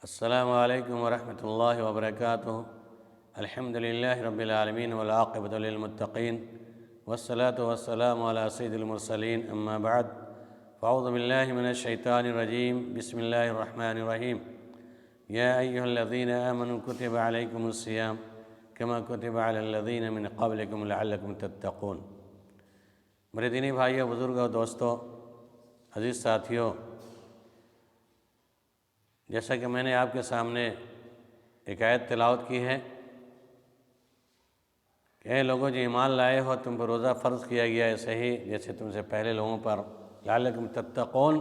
السلام علیکم ورحمۃ اللہ وبرکاتہ۔ الحمد للہ رب العالمین والعاقبۃ للمتقین والصلاة والسلام علی سید المرسلین، اما بعد فاعوذ باللہ من الشیطان الرجیم، بسم اللہ الرحمن الرحیم۔ یا ایہا الذین آمنوا کتب علیکم الصیام کما کتب علی الذین من قبلکم لعلکم تتقون۔ میرے دینی بھائیو، بزرگوں، دوستو، عزیز ساتھیوں، جیسا کہ میں نے آپ کے سامنے ایک آیت تلاوت کی ہے کہ اے لوگوں جو ایمان لائے ہو، تم پر روزہ فرض کیا گیا ہے صحیح جیسے تم سے پہلے لوگوں پر، لعلکم تتقون،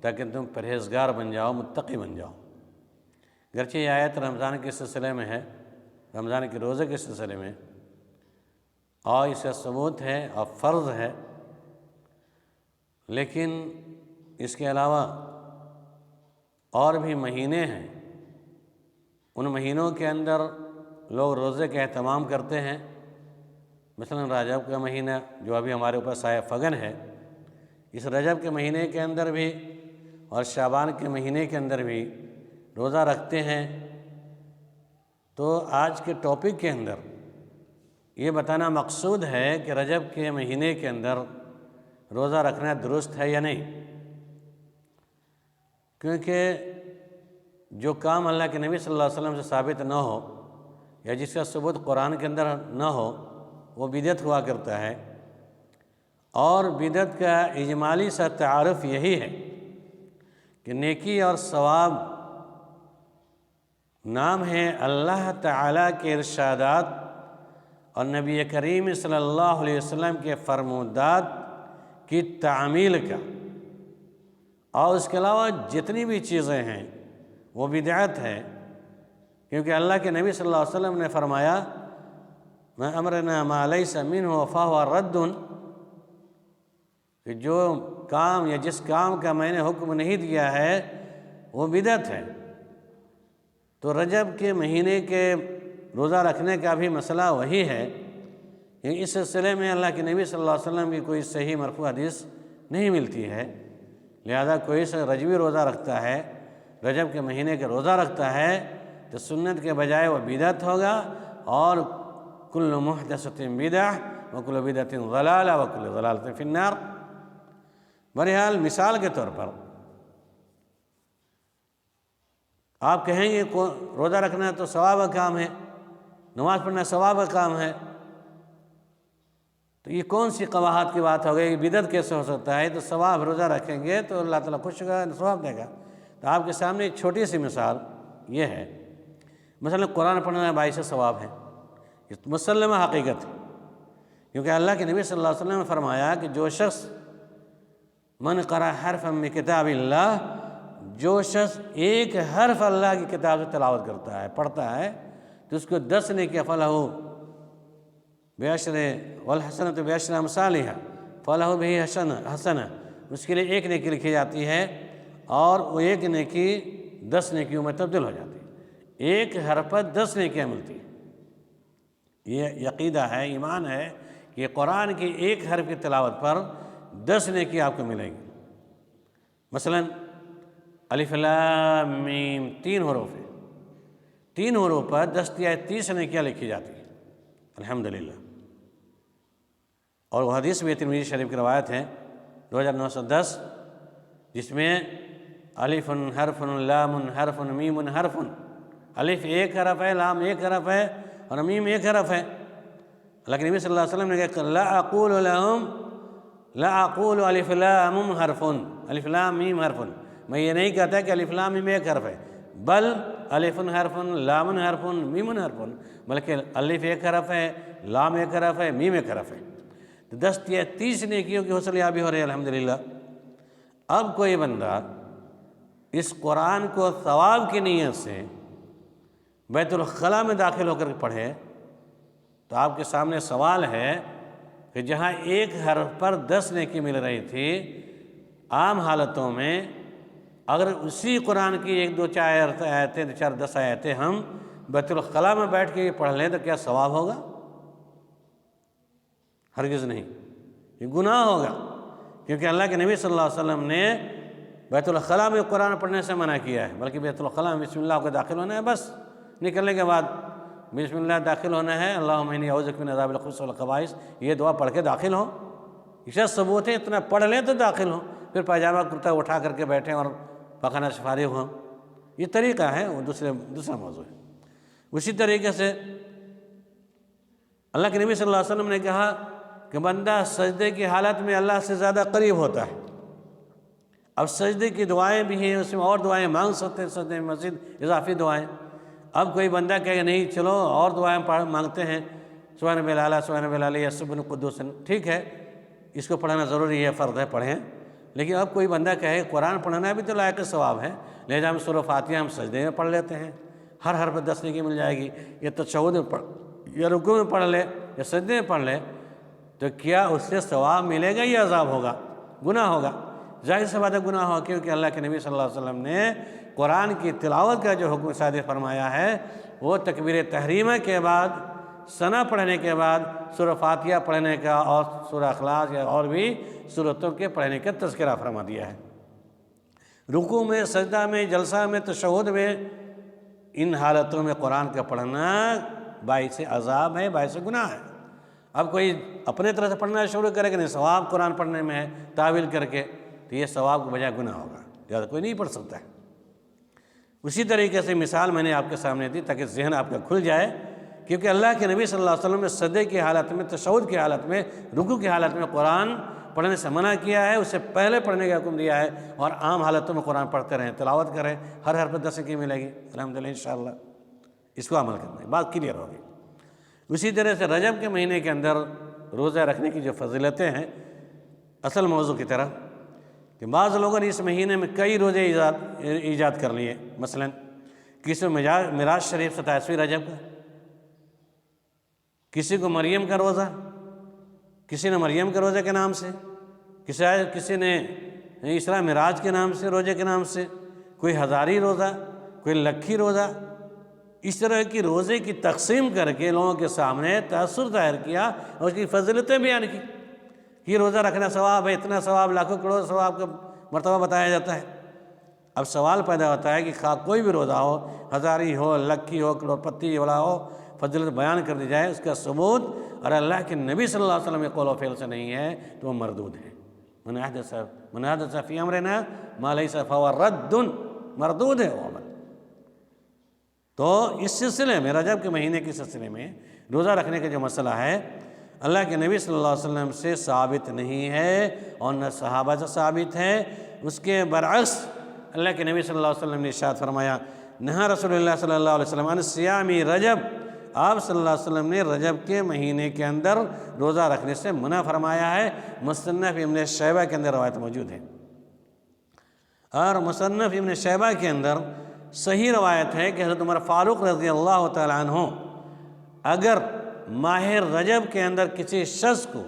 تاکہ تم پرہیزگار بن جاؤ، متقی بن جاؤ۔ گرچہ یہ آیت رمضان کے سلسلے میں ہے، رمضان کے روزے کے سلسلے میں، اور اس کا ثبوت ہے اور فرض ہے، لیکن اس کے علاوہ اور بھی مہینے ہیں۔ ان مہینوں کے اندر لوگ روزے کا اہتمام کرتے ہیں، مثلا رجب کا مہینہ جو ابھی ہمارے اوپر سایہ فگن ہے، اس رجب کے مہینے کے اندر بھی اور شعبان کے مہینے کے اندر بھی روزہ رکھتے ہیں۔ تو آج کے ٹاپک کے اندر یہ بتانا مقصود ہے کہ رجب کے مہینے کے اندر روزہ رکھنا درست ہے یا نہیں، کیونکہ جو کام اللہ کے نبی صلی اللہ علیہ وسلم سے ثابت نہ ہو یا جس کا ثبوت قرآن کے اندر نہ ہو وہ بدعت ہوا کرتا ہے، اور بدعت کا اجمالی سا تعارف یہی ہے کہ نیکی اور ثواب نام ہے اللہ تعالیٰ کے ارشادات اور نبی کریم صلی اللہ علیہ وسلم کے فرمودات کی تعمیل کا، اور اس کے علاوہ جتنی بھی چیزیں ہیں وہ بدعت ہے، کیونکہ اللہ کے نبی صلی اللہ علیہ وسلم نے فرمایا مَا أَمْرَنَا مَا لَيْسَ مِنْهُ فَهُوَ رَدٌّ، کہ جو کام یا جس کام کا میں نے حکم نہیں دیا ہے وہ بدعت ہے۔ تو رجب کے مہینے کے روزہ رکھنے کا بھی مسئلہ وہی ہے کہ اس سلسلے میں اللہ کے نبی صلی اللہ علیہ وسلم کی کوئی صحیح مرفوع حدیث نہیں ملتی ہے، لہذا کوئی سے رجبی روزہ رکھتا ہے، رجب کے مہینے کے روزہ رکھتا ہے تو سنت کے بجائے وہ بدعت ہوگا، اور کل محدثۃ بدعہ وکل بدعۃ ضلالہ وکل ضلالۃ فی النار۔ بہرحال مثال کے طور پر آپ کہیں گے روزہ رکھنا تو ثواب کا کام ہے، نماز پڑھنا ثواب کا کام ہے، تو یہ کون سی قباحت کی بات ہو گئی؟ بدعت کیسے ہو سکتا ہے؟ تو ثواب، روزہ رکھیں گے تو اللہ تعالیٰ خوش ہوگا، ثواب دے گا۔ تو آپ کے سامنے ایک چھوٹی سی مثال یہ ہے، مثلا قرآن پڑھنا باعث ثواب ہے، یہ مسلمہ حقیقت ہے، کیونکہ اللہ کے نبی صلی اللہ علیہ وسلم نے فرمایا کہ جو شخص من قرأ حرفا من کتاب اللہ، جو شخص ایک حرف اللہ کی کتاب سے تلاوت کرتا ہے، پڑھتا ہے، تو اس کو 10 نیکیاں فلہ بعشر والحسنۃ بعشر امثالها، فلہ بہ حسنہ، اس کے لیے ایک نیکی لکھی جاتی ہے، اور وہ ایک نیکی 10 نیکیوں میں تبدیل ہو جاتی ہے، ایک حرف پر 10 نیکیاں ملتی ہیں۔ یہ عقیدہ ہے، ایمان ہے کہ قرآن کی ایک حرف کی تلاوت پر 10 نیکی آپ کو ملے گی۔ مثلا الف لام میم 3 حروف ہیں، 3 حروف پر 10 یا 30 نیکیاں لکھی جاتی ہیں، الحمدللہ۔ اور وہ حدیث بھی ترمذی شریف کی روایت ہے 2910، جس میں الف حرف لام حرف میم حرف، الف ایک حرف ہے، لام ایک حرف ہے، اور میم ایک حرف ہے۔ اللہ کے نبی صلی اللہ علیہ وسلم نے کہا لا اقول الف لام حرف، الف لام میم حرف، میں یہ نہیں کہتا کہ الف لام میم ایک حرف ہے، بل الف حرف لام حرف میم حرف، بلکہ الف ایک حرف ہے، لام ایک حرف ہے، میم ایک حرف ہے۔ تو 10 یا 30 نیکیوں کی حوصلہ یابی ہو رہی ہے الحمدللہ۔ اب کوئی بندہ اس قرآن کو ثواب کی نیت سے بیت الخلاء میں داخل ہو کر پڑھے تو آپ کے سامنے سوال ہے کہ جہاں ایک حرف پر 10 نیکی مل رہی تھی، عام حالتوں میں اگر اسی قرآن کی 1 2 4 آیتیں 4 10 آیتیں ہم بیت الخلاء میں بیٹھ کے پڑھ لیں تو کیا ثواب ہوگا؟ ہرگز نہیں، یہ گناہ ہوگا، کیونکہ اللہ کے نبی صلی اللہ علیہ وسلم نے بیت الخلاء میں قرآن پڑھنے سے منع کیا ہے، بلکہ بیت الخلاء میں بسم اللہ کو داخل ہونا ہے، بس نکلنے کے بعد بسم اللہ داخل ہونا ہے، اللہم انی اعوذ بک من عذاب الخبث والخبائث، یہ دعا پڑھ کے داخل ہوں۔ اسے ثبوت ہے اتنا پڑھ لیں تو داخل ہوں، پھر پائجامہ کرتا اٹھا کر کے بیٹھیں اور پخانہ سے فارغ ہوں، یہ طریقہ ہے، وہ دوسرا موضوع ہے۔ اسی طریقے سے اللہ کے نبی صلی اللہ علیہ وسلم نے کہا کہ بندہ سجدے کی حالت میں اللہ سے زیادہ قریب ہوتا ہے۔ اب سجدے کی دعائیں بھی ہیں، اس میں اور دعائیں مانگ سکتے ہیں، سجدے میں مزید اضافی دعائیں۔ اب کوئی بندہ کہے نہیں چلو اور دعائیں مانگتے ہیں، سبحان ربی الاعلیٰ، سبحان ربی الاعلیٰ، سبحان القدوس، ٹھیک ہے، اس کو پڑھنا ضروری ہے، فرض ہے، پڑھیں۔ لیکن اب کوئی بندہ کہے قرآن پڑھنا بھی تو لائق ثواب ہے، لہذا ہم سورہ فاتحہ ہم سجدے میں پڑھ لیتے ہیں، ہر حرف 10 نیکی مل جائے گی، یا تشہد میں پڑھ، یا رکوع میں پڑھ لے، یا سجدے میں پڑھ لے، تو کیا اس سے ثواب ملے گا یا عذاب ہوگا، گناہ ہوگا؟ ظاہر سی بات ہے گناہ ہوگا، کیونکہ اللہ کے نبی صلی اللہ علیہ وسلم نے قرآن کی تلاوت کا جو حکم صادر فرمایا ہے وہ تکبیر تحریمہ کے بعد، ثنا پڑھنے کے بعد سورہ فاتحہ پڑھنے کا اور سورہ اخلاص یا اور بھی سورتوں کے پڑھنے کا تذکرہ فرما دیا ہے۔ رکوع میں، سجدہ میں، جلسہ میں، تشہد میں، ان حالتوں میں قرآن کا پڑھنا باعث عذاب ہے، باعث گناہ ہے۔ اب کوئی اپنے طرح سے پڑھنا شروع کرے کہ نہیں ثواب قرآن پڑھنے میں ہے تعویل کر کے، تو یہ ثواب کے بجائے گناہ ہوگا، لہٰذا کوئی نہیں پڑھ سکتا ہے۔ اسی طریقے سے مثال میں نے آپ کے سامنے دی تاکہ ذہن آپ کا کھل جائے، کیونکہ اللہ کے نبی صلی اللہ علیہ وسلم نے سجدے کی حالت میں، تشہد کی حالت میں، رکوع کی حالت میں قرآن پڑھنے سے منع کیا ہے، اس سے پہلے پڑھنے کا حکم دیا ہے، اور عام حالتوں میں قرآن پڑھتے رہیں، تلاوت کریں، ہر حرف 10 نیکی ملے گی الحمدللہ انشاءاللہ۔ اس کو عمل کرنا ہے، بات کلیئر ہوگی۔ اسی طرح سے رجب کے مہینے کے اندر روزہ رکھنے کی جو فضیلتیں ہیں، اصل موضوع کی طرح، کہ بعض لوگوں نے اس مہینے میں کئی روزے ایجاد کر لیے، مثلا کسی کو معراج شریف 27ویں رجب کا، کسی کو مریم کا روزہ، کسی نے مریم کے روزے کے نام سے، کسی نے اسراء معراج کے نام سے، روزے کے نام سے، کوئی ہزاری روزہ، کوئی لکھی روزہ، اس طرح کی روزے کی تقسیم کر کے لوگوں کے سامنے تاثر ظاہر کیا اور اس کی فضیلتیں بیان کی کہ یہ روزہ رکھنا ثواب ہے، اتنا ثواب، لاکھوں کروڑ ثواب کا مرتبہ بتایا جاتا ہے۔ اب سوال پیدا ہوتا ہے کہ خواہ کوئی بھی روزہ ہو، ہزاری ہو، لکھی ہو، کروڑ پتی والا ہو، فضیلت بیان کر دی جائے، اس کا ثبوت اور اللہ کے نبی صلی اللہ علیہ وسلم کے قول و فعل سے نہیں ہے تو وہ مردود ہے۔ من احدث فی امرنا ما لیس فہو رد، مردود ہے وہ عمل۔ تو اس سلسلے میں، رجب کے مہینے کے سلسلے میں روزہ رکھنے کا جو مسئلہ ہے، اللہ کے نبی صلی اللہ علیہ وسلم سے ثابت نہیں ہے اور نہ صحابہ سے ثابت ہے۔ اس کے برعکس اللہ کے نبی صلی اللہ علیہ وسلم نے ارشاد فرمایا، نہا رسول اللہ صلی اللہ علیہ وسلم عن صیام رجب، آپ صلی اللہ علیہ وسلم نے رجب کے مہینے کے اندر روزہ رکھنے سے منع فرمایا ہے۔ مصنف ابن شیبہ کے اندر روایت موجود ہے، اور مصنف ابن شیبہ کے اندر صحیح روایت ہے کہ حضرت عمر فاروق رضی اللہ تعالیٰ عنہ اگر ماہ رجب کے اندر کسی شخص کو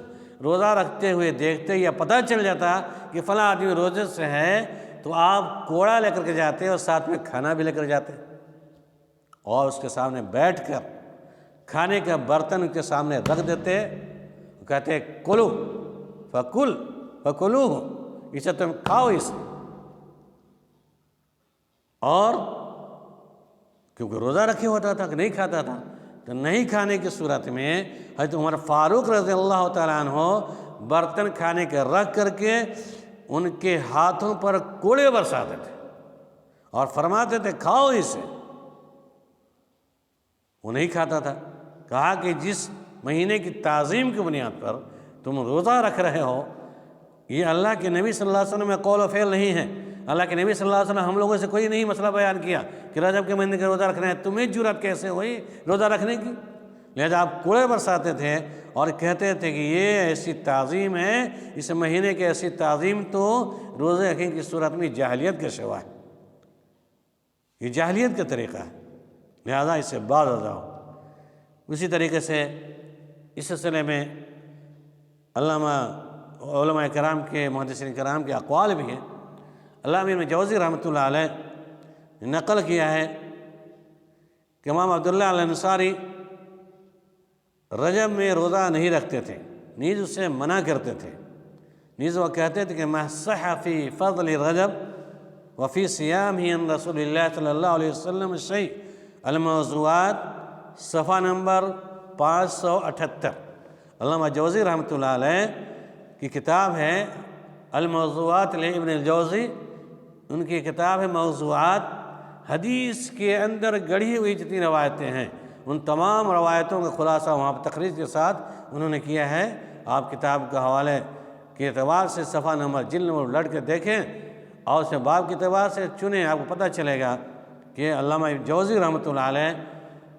روزہ رکھتے ہوئے دیکھتے یا پتہ چل جاتا کہ فلاں آدمی روزے سے ہے، تو آپ کوڑا لے کر کے جاتے اور ساتھ میں کھانا بھی لے کر جاتے اور اس کے سامنے بیٹھ کر کھانے کا برتن کے سامنے رکھ دیتے، کہتے کلو فکلوہ، اسے تم کھاؤ اسے۔ اور کیونکہ روزہ رکھے ہوتا تھا کہ نہیں کھاتا تھا، تو نہیں کھانے کی صورت میں حضرت عمر فاروق رضی اللہ تعالیٰ عنہ برتن کھانے کے رکھ کر کے ان کے ہاتھوں پر کوڑے برساتے تھے اور فرماتے تھے کھاؤ اسے، وہ نہیں کھاتا تھا۔ کہا کہ جس مہینے کی تعظیم کی بنیاد پر تم روزہ رکھ رہے ہو، یہ اللہ کے نبی صلی اللہ علیہ وسلم میں قول و فعل نہیں ہے۔ اللہ کے نبی صلی اللہ علیہ وسلم ہم لوگوں سے کوئی نہیں مسئلہ بیان کیا کہ رجب کے مہینے کا روزہ رکھنا ہے، تمہیں جرأت کیسے ہوئی روزہ رکھنے کی؟ لہذا آپ کوڑے برساتے تھے اور کہتے تھے کہ یہ ایسی تعظیم ہے، اس مہینے کی ایسی تعظیم تو روزے رکھنے کی صورت میں جاہلیت کے سوا ہے، یہ جاہلیت کا طریقہ ہے، لہذا اس سے باز آ جاؤ۔ اسی طریقے سے اس سلسلے میں علامہ علماء کرام کے، محدثین کرام کے اقوال بھی ہیں۔ علامہ ابن جوزی رحمۃ اللہ علیہ نے نقل کیا ہے کہ امام عبداللہ الانصاری رجب میں روزہ نہیں رکھتے تھے، نیز اسے منع کرتے تھے، نیز وہ کہتے تھے کہ ما صح فی فضل رجب وفی صیامہ عن رسول اللہ صلی اللہ علیہ وسلم شیء، الموضوعات، صفحہ نمبر 578۔ علامہ جوزی رحمۃ اللہ علیہ کی کتاب ہے الموضوعات لابن الجوزی، ان کی کتاب ہے موضوعات۔ حدیث کے اندر گڑھی ہوئی جتنی روایتیں ہیں ان تمام روایتوں کا خلاصہ وہاں پر تخریج کے ساتھ انہوں نے کیا ہے۔ آپ کتاب کے حوالے کے اعتبار سے صفحہ نمبر جلد نمبر لڑ کے دیکھیں اور اسے باب کے اعتبار سے چنیں، آپ کو پتہ چلے گا کہ علامہ جوزی رحمۃ اللہ علیہ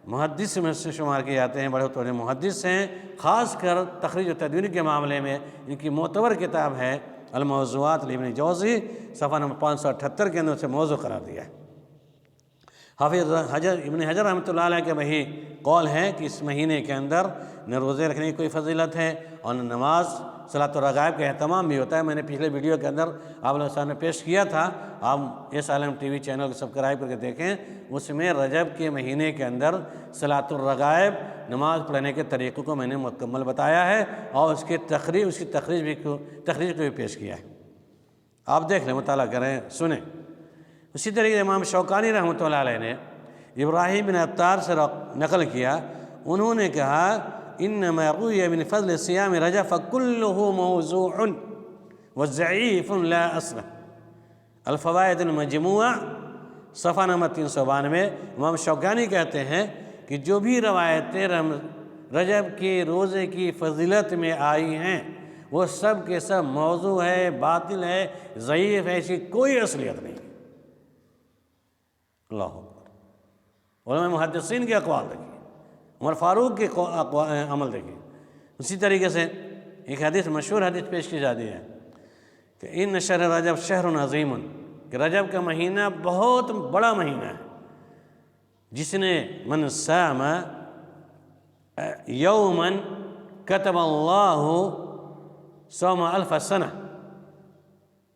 محدث میں سے شمار کیے جاتے ہیں، بڑے بڑے محدث ہیں، خاص کر تخریج و تدوین کے معاملے میں ان کی معتبر کتاب ہے الموضوعات لابن جوزی، صفحہ نمبر 578 کے اندر اسے موضوع قرار دیا ہے۔ حافظ ابن حجر رحمۃ اللہ علیہ کے وہی قول ہے کہ اس مہینے کے اندر نہ روزے رکھنے کی کوئی فضیلت ہے اور نہ نماز صلاۃ الرغائب کا اہتمام بھی ہوتا ہے۔ میں نے پچھلے ویڈیو کے اندر آپ لوگوں کے سامنے پیش کیا تھا، آپ ایس عالم ٹی وی چینل کو سبسکرائب کر کے دیکھیں، اس میں رجب کے مہینے کے اندر صلاۃ الرغائب نماز پڑھنے کے طریقوں کو میں نے مکمل بتایا ہے اور اس کی تخریج کو بھی پیش کیا ہے، آپ دیکھ لیں، مطالعہ کریں، سنیں۔ اسی طریقے امام شوکانی رحمۃ اللہ علیہ نے ابراہیم بن عطار سے نقل کیا، انہوں نے کہا انما روی من فضل صیام رجب فکلہ موضوع وضعیف لا اصل، الفوائد المجموعہ، صفحہ نمبر 392۔ امام شوکانی کہتے ہیں کہ جو بھی روایتیں رجب کے روزے کی فضیلت میں آئی ہیں وہ سب کے سب موضوع ہے، باطل ہے، ضعیف ہے، ایسی کوئی اصلیت نہیں۔ اللہ اکبر۔ علماء محدثین کے اقوال دیکھیں، عمر فاروق کے عمل دیکھیں۔ اسی طریقے سے ایک حدیث، مشہور حدیث پیش کی جاتی ہے کہ ان شہر رجب شہر عظیم، کہ رجب کا مہینہ بہت بڑا مہینہ ہے، جس نے من صام یوما کتب اللہ صوم الف سنہ،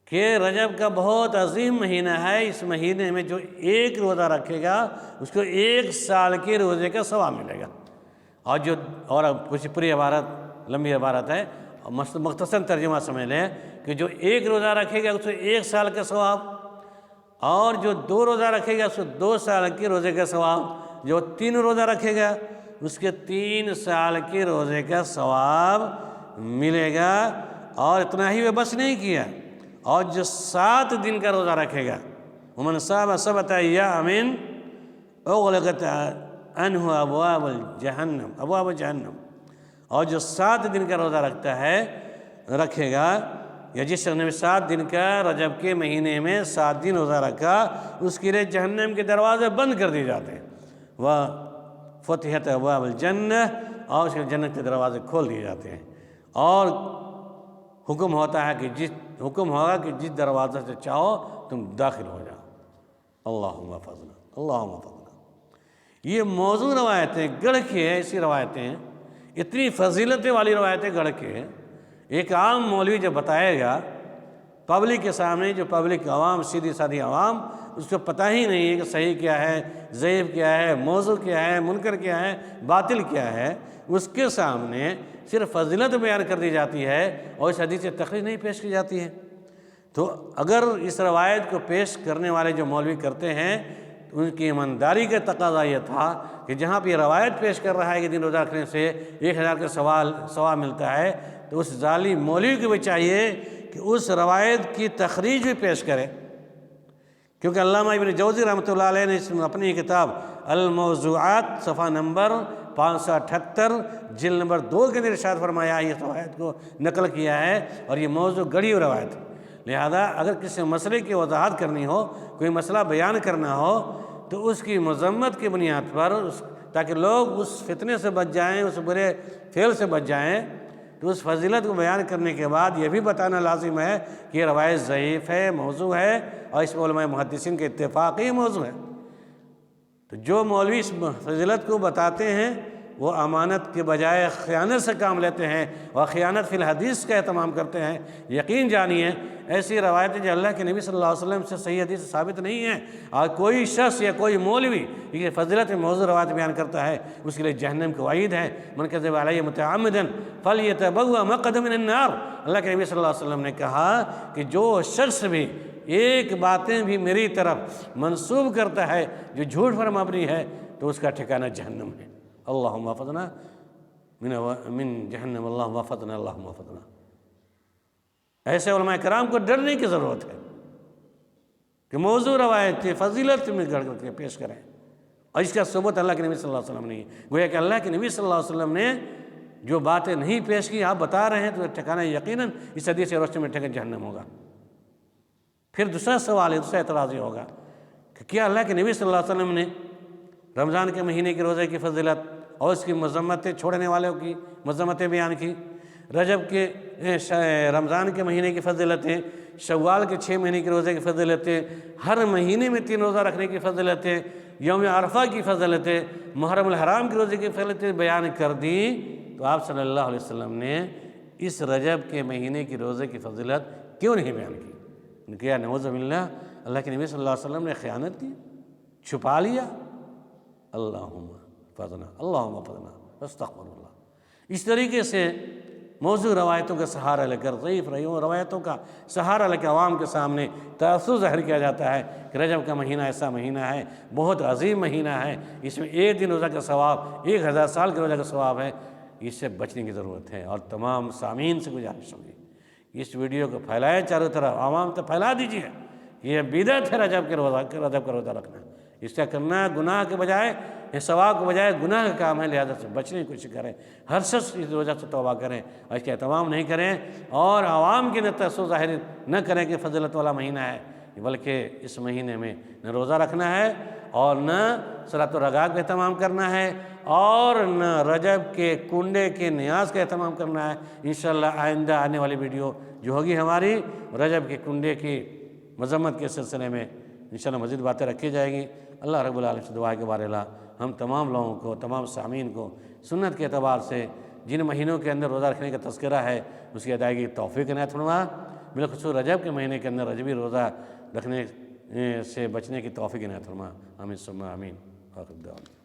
کہ رجب کا بہت عظیم مہینہ ہے، اس مہینے میں جو ایک روزہ رکھے گا اس کو 1 سال کے روزے کا ثواب ملے گا۔ اور پوری عبارت لمبی عبارت ہے، مختصر ترجمہ سمجھ لیں کہ جو 1 روزہ رکھے گا اس کو 1 سال کا ثواب، اور جو 2 روزہ رکھے گا اس کو 2 سال کے روزے کا ثواب، جو 3 روزہ رکھے گا اس کے 3 سال کے روزے کا ثواب ملے گا۔ اور اتنا ہی وہ بس نہیں کیا، اور جو 7 دن کا روزہ رکھے گا، ومن صام 7 ایام اغلقت عنہ ابواب جہنم، اور جو 7 دن کا روزہ رکھے گا، یا جس نے 7 دن کا رجب کے مہینے میں 7 دن روزہ رکھا، اس کے لیے جہنم کے دروازے بند کر دیے جاتے ہیں، وفتحت ابواب الجنہ، اور اس کے جنت کے دروازے کھول دیے جاتے ہیں، اور حکم ہوگا کہ جس دروازے سے چاہو تم داخل ہو جاؤ۔ اللہم فضلا، اللہم فضلا۔ یہ موضوع روایتیں گڑھ کے ایسی روایتیں ہیں، اتنی فضیلتیں والی روایتیں گڑھ کے ایک عام مولوی جب بتائے گا پبلک کے سامنے، جو پبلک عوام، سیدھی سادھی عوام، اس کو پتہ ہی نہیں ہے کہ صحیح کیا ہے، ضعیف کیا ہے، موضوع کیا ہے، منکر کیا ہے، باطل کیا ہے، اس کے سامنے صرف فضیلت بیان کر دی جاتی ہے اور اس حدیث سے تخریج نہیں پیش کی جاتی ہے۔ تو اگر اس روایت کو پیش کرنے والے جو مولوی کرتے ہیں، ان کی ایمانداری کا تقاضا یہ تھا کہ جہاں پہ یہ روایت پیش کر رہا ہے کہ دن روزہ رکھنے سے 1000 کا ثواب ملتا ہے، تو اس ظالم مولوی کو بھی چاہیے کہ اس روایت کی تخریج بھی پیش کرے، کیونکہ علامہ ابن جوزی رحمۃ اللہ علیہ نے اپنی کتاب الموضوعات صفحہ نمبر 578 جلد نمبر 2 کے اندر ارشاد فرمایا، یہ روایت کو نقل کیا ہے اور یہ موضوع گڑھی ہوئی روایت ہے۔ لہذا اگر کسی مسئلے کی وضاحت کرنی ہو، کوئی مسئلہ بیان کرنا ہو، تو اس کی مذمت کی بنیاد پر، تاکہ لوگ اس فتنے سے بچ جائیں، اس برے فعل سے بچ جائیں، تو اس فضیلت کو بیان کرنے کے بعد یہ بھی بتانا لازم ہے کہ یہ روایت ضعیف ہے، موضوع ہے، اور اس میں علماء محدثین کے اتفاقی موضوع ہے۔ تو جو مولوی اس فضیلت کو بتاتے ہیں وہ امانت کے بجائے خیانت سے کام لیتے ہیں اور خیانت فی الحدیث کا اہتمام کرتے ہیں۔ یقین جانیے ایسی روایتیں جو اللہ کے نبی صلی اللہ علیہ وسلم سے صحیح حدیث سے ثابت نہیں ہیں، اور کوئی شخص یا کوئی مولوی یہ فضیلت موضوع روایت بیان کرتا ہے، اس کے لیے جہنم کی وعید ہے۔ من کذب علی متعمدا فلیتبوأ مقعدہ من النار، اللہ کے نبی صلی اللہ علیہ وسلم نے کہا کہ جو شخص بھی ایک باتیں بھی میری طرف منسوب کرتا ہے جو جھوٹ پر مبنی ہے تو اس کا ٹھکانہ جہنم ہے۔ اللہم احفظنا من جہنم، اللہم احفظنا، اللہم احفظنا۔ ایسے علماء کرام کو ڈرنے کی ضرورت ہے کہ موضوع روایت فضیلت میں گڑھ کر کے پیش کریں، اور اس کا ثبوت اللہ کے نبی صلی اللہ علیہ وسلم نے گویا کہ اللہ کے نبی صلی اللہ علیہ وسلم نے جو باتیں نہیں پیش کی آپ بتا رہے ہیں تو ٹھکانہ یقیناً اس حدیث روشنی میں ٹھکانہ جہنم ہوگا۔ پھر دوسرا سوال ہے، دوسرا اعتراض یہ ہوگا کہ کیا اللہ کے نبی صلی اللہ علیہ وسلم نے رمضان کے مہینے کے روزے کی فضیلت اور اس کی مذمتیں، چھوڑنے والوں کی مذمتیں بیان کی، رجب کے رمضان کے مہینے کی فضیلتیں، شوال کے 6 مہینے کے روزے کی فضیلتیں، ہر مہینے میں 3 روزہ رکھنے کی فضیلتیں، یوم عرفہ کی فضیلتیں، محرم الحرام کے روزے کی فضیلتیں بیان کر دیں، تو آپ صلی اللہ علیہ وسلم نے اس رجب کے مہینے کی روزے کی فضیلت کیوں نہیں بیان کی؟ کیا نعوذ باللہ اللہ کے نبی صلی اللہ علیہ وسلم نے خیانت کی، چھپا لیا؟ اللہم فضنا، اللہم فضنا، استغفر اللہ۔ اس طریقے سے موضوع روایتوں کا سہارا لے کر، ضعیف روایتوں کا سہارا لے کے عوام کے سامنے تأثر ظاہر کیا جاتا ہے کہ رجب کا مہینہ ایسا مہینہ ہے، بہت عظیم مہینہ ہے، اس میں 1 دن روزہ کا ثواب 1000 سال کے روزہ کا ثواب ہے۔ اس سے بچنے کی ضرورت ہے، اور تمام سامعین سے گزارش ہوگی اس ویڈیو کو پھیلائے، چاروں طرف عوام تک پھیلا دیجیے۔ یہ بدعت ہے رجب کا روزہ رکھنا، اس کا کرنا گناہ کے بجائے، ثواب کے بجائے گناہ کا کام ہے، لہذا سے بچنے کی کوشش کریں، ہر شخص اس وجہ سے توبہ کریں اور اس کا اہتمام نہیں کریں، اور عوام کے اندر تأثر ظاہر نہ کریں کہ فضیلت والا مہینہ ہے، بلکہ اس مہینے میں نہ روزہ رکھنا ہے اور نہ صلاۃ الرغائب کا اہتمام کرنا ہے اور نہ رجب کے کنڈے کے نیاز کا اہتمام کرنا ہے۔ انشاءاللہ آئندہ آنے والی ویڈیو جو ہوگی ہماری رجب کے کنڈے کی مذمت کے سلسلے میں انشاءاللہ مزید باتیں رکھی جائے گی۔ اللہ رب العالمین سے دعا ہے کہ بار اللہ ہم تمام لوگوں کو، تمام سامعین کو سنت کے اعتبار سے جن مہینوں کے اندر روزہ رکھنے کا تذکرہ ہے اس کی ادائیگی کی توفیق عنایت فرما، بالخصوص رجب کے مہینے کے اندر رجبی روزہ رکھنے سے بچنے کی توفیق عنایت فرما، آمین ثم آمین۔ آخر دعوانا